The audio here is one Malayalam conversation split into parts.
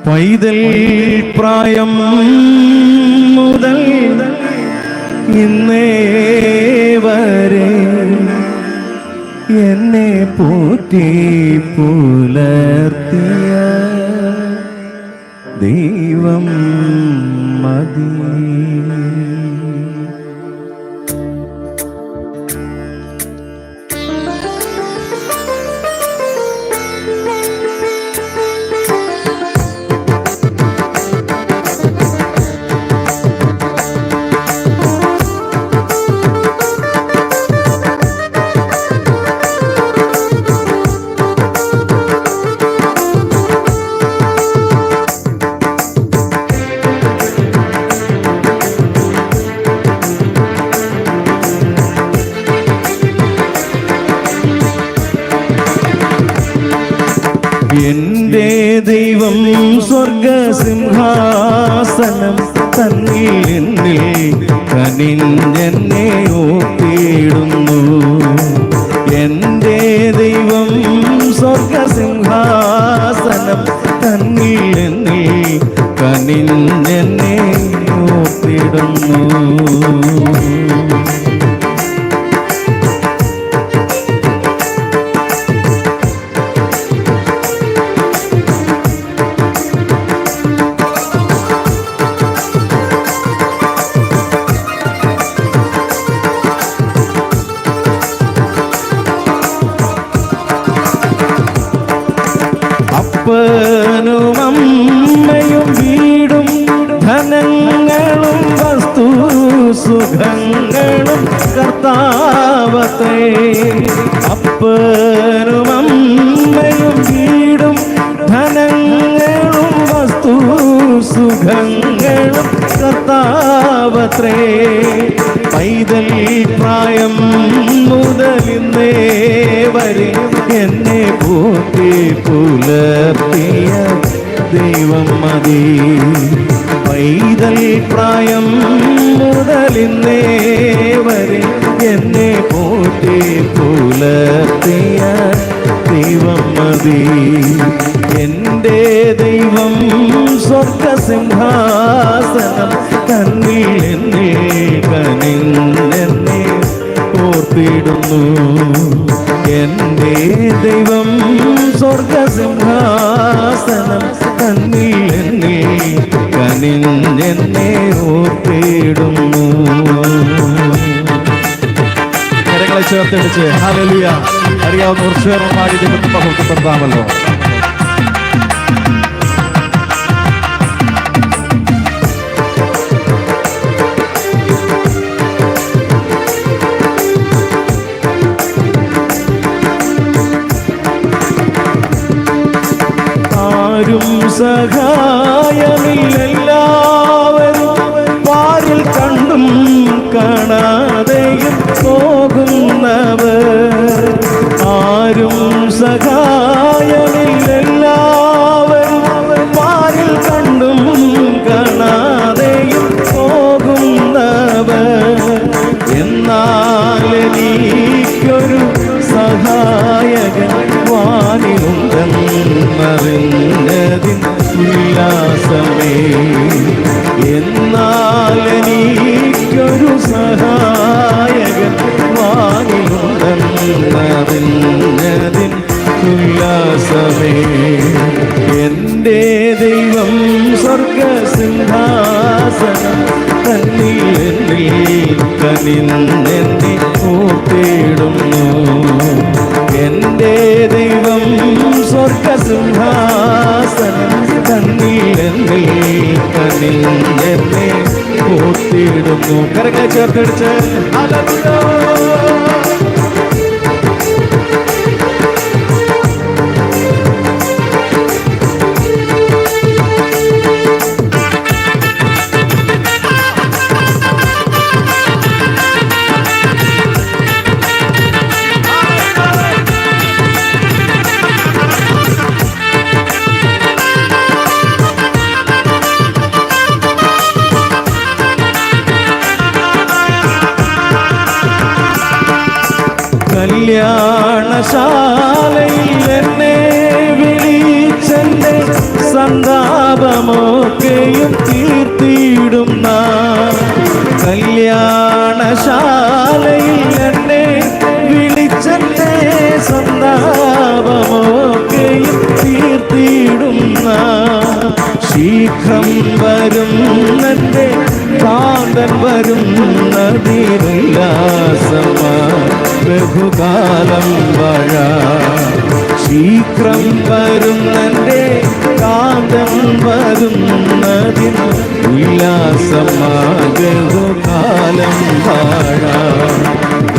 പൈതൽ പ്രായം മുതൽ ഇന്നേ വരെ എന്നെ പോറ്റി പുലർത്തിയ ദൈവം മതി. എന്റെ ദൈവം സ്വർഗസിംഹാസനം തന്നിൽ എന്നിൽ കനിഞ്ഞെന്നെ ഓർത്തിടുന്നു. എന്റെ ദൈവം സ്വർഗസിംഹാസനം തന്നിൽ എന്നിൽ കനിഞ്ഞെന്നെ ഓർത്തിടുന്നു. അപ്പനും അമ്മയും വീടും ധനങ്ങളും വസ്തു സുഖങ്ങളും കർത്താവത്തെ. അപ്പനും അമ്മയും വീടും ധനങ്ങളും വസ്തു സുഖങ്ങളും കർത്താവത്രേ. പൈതൽ പ്രായം മുതലിന്നേ വരെ എന്നെ പോറ്റി പുലർത്തിയ ദൈവം മതി. പൈതൽ പ്രായം മുതലിന്നേ വരെ എന്നെ പോറ്റി പുലർത്തിയ ദൈവം മതി. എന്റെ ദൈവം സ്വർഗസിംഹാസനം തന്നിൽ എന്നിൽ കനിഞ്ഞെന്നെ ഓർത്തിടുന്നു. എന്റെ ദൈവം സ്വർഗസിംഹാസനം തന്നിൽ എന്നിൽ കനിഞ്ഞെന്നെ ഓർത്തിടുന്നു. കരങ്ങളെ ചേർത്തടിച്ച് ഹല്ലേലൂയ അറിയാവുന്ന ഉർശ്വരം പാടി ദൈവത്തെ മഹത്വപ്പെടുത്താമല്ലോ. ആരും സഹായമില്ലെല്ലാവരും പാരിൽ കണ്ടും കാണാതെയും പോകുന്നവർ. ആരും സഹായമില്ലെല്ലാവരും പാരിൽ കണ്ടും കാണാതെയും പോകുന്നവർ. എന്നാൽ എനിക്കൊരു സഹായകൻ വാനിലുണ്ടെന്നറിഞ്ഞതിൻ ഉല്ലാസമേ. എന്നാൽ എനിക്കൊരു സഹായകൻ വാനിലുണ്ടെന്നറിഞ്ഞതിൻ ഉല്ലാസമേ. എന്റെ ദൈവം സ്വർഗസിംഹാസനം തന്നിൽ എന്നിൽ കനിഞ്ഞെന്നെ ഓർത്തിടുന്നു. എന്റെ ദൈവം സ്വർഗസിംഹാസനം തന്നിൽ എന്നിൽ കനിഞ്ഞെന്നെ ഓർത്തിടുന്നു. കരങ്ങളെ ചേർത്തടിച്ച് കല്യാണശാലയിൽ എന്നെ വിളിച്ചെന്റെ സന്താപമൊക്കെയും തീർത്തിടുന്ന കല്യാണശാലയിൽ എന്നെ വിളിച്ചെന്നെ സന്താപമൊക്കെയും തീർത്തിടുന്ന ശീഘ്രം വരും എന്റെ കാന്തൻ വരുന്നതിനുല്ലാസമാ ബഹുകാലം വരാ ശീഘ്രം വരുന്നെന്റെ കാന്തൻ വരുന്നതിന് ഉല്ലാസമാ ബഹുകാലം വാഴാ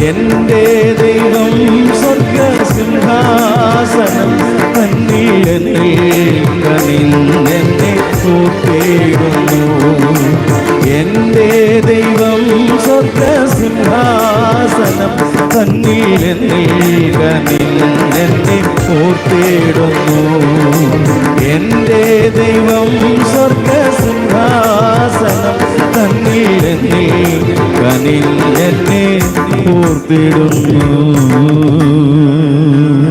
എന്റെ ദൈവം സ്വർഗസിംഹാസനം കനിന്നെന്നെ കൂട്ടിയിടുന്നു എന്റെ ദൈവം സ്വർഗസിംഹാസനം കനിന്നെന്നെ കൂട്ടിയിടുന്നു എന്റെ ദൈവം സ്വർഗസിംഹാസനം കനിന്നെന്നെ കൂർത്തിടുന്നു.